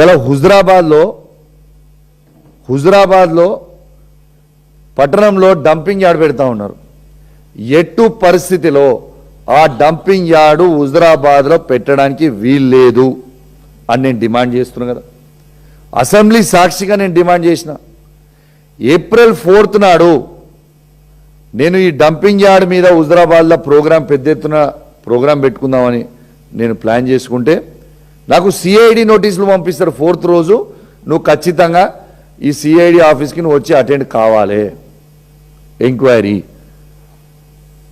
ఇలా హుజురాబాద్లో పట్టణంలో dumping yard పెడతా ఉన్నారు. ఎట్టు పరిస్థితిలో ఆ డంపింగ్ యార్డు హుజురాబాద్లో పెట్టడానికి వీల్లేదు అని నేను డిమాండ్ చేస్తున్నా కదా. అసెంబ్లీ సాక్షిగా నేను డిమాండ్ చేసిన. ఏప్రిల్ 4th నాడు నేను ఈ డంపింగ్ యార్డ్ మీద హుజురాబాద్లో పెద్ద ఎత్తున ప్రోగ్రాం పెట్టుకుందామని నేను ప్లాన్ చేసుకుంటే నాకు సిఐడి నోటీసులు పంపిస్తారు. 4th రోజు నువ్వు ఖచ్చితంగా ఈ సిఐడి ఆఫీస్కి నువ్వు వచ్చి అటెండ్ కావాలి ఎంక్వైరీ.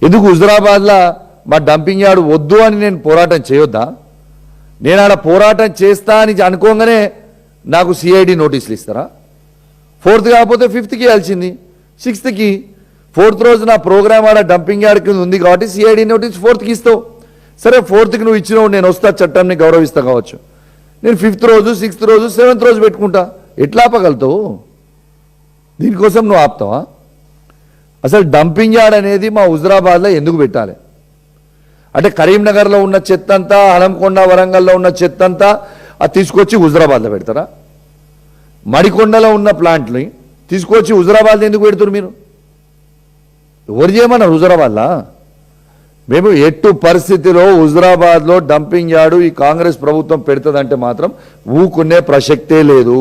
ఎందుకు హుజురాబాద్లో మా డంపింగ్ యార్డ్ వద్దు అని నేను పోరాటం చేయొద్దా? నేను ఆడ పోరాటం చేస్తా అని అనుకోగానే నాకు సిఐడి నోటీసులు ఇస్తారా? 4th కాకపోతే 5th ఇవ్వాల్సింది, 6th. 4th రోజు నా ప్రోగ్రామ్ ఆడ డంపింగ్ యార్డ్ కింద ఉంది కాబట్టి సిఐడి నోటీస్ 4th ఇస్తావు. సరే 4th నువ్వు ఇచ్చినావు, నేను వస్తా, చట్టాన్ని గౌరవిస్తా కావచ్చు. నేను 5th రోజు, 6th రోజు, 7th రోజు పెట్టుకుంటా. ఎట్లా ఆపగలుగుతావు? దీనికోసం నువ్వు ఆపుతావా? అసలు డంపింగ్ యార్డ్ అనేది మా హుజురాబాద్లో ఎందుకు పెట్టాలి అంటే కరీంనగర్లో ఉన్న చెత్త అంతా, హనంకొండ, వరంగల్లో ఉన్న చెత్త అంతా అది తీసుకొచ్చి హుజురాబాద్లో పెడతారా? మడికొండలో ఉన్న ప్లాంట్ని తీసుకొచ్చి హుజురాబాద్లో ఎందుకు పెడుతున్నారు మీరు? ఎవరు చేయమన్నారు హుజురాబాద్లో? మేము ఎట్టు పరిస్థితిలో హుజురాబాద్లో డంపింగ్ యార్డు ఈ కాంగ్రెస్ ప్రభుత్వం పెడుతుందంటే మాత్రం ఊకునే ప్రసక్తే లేదు.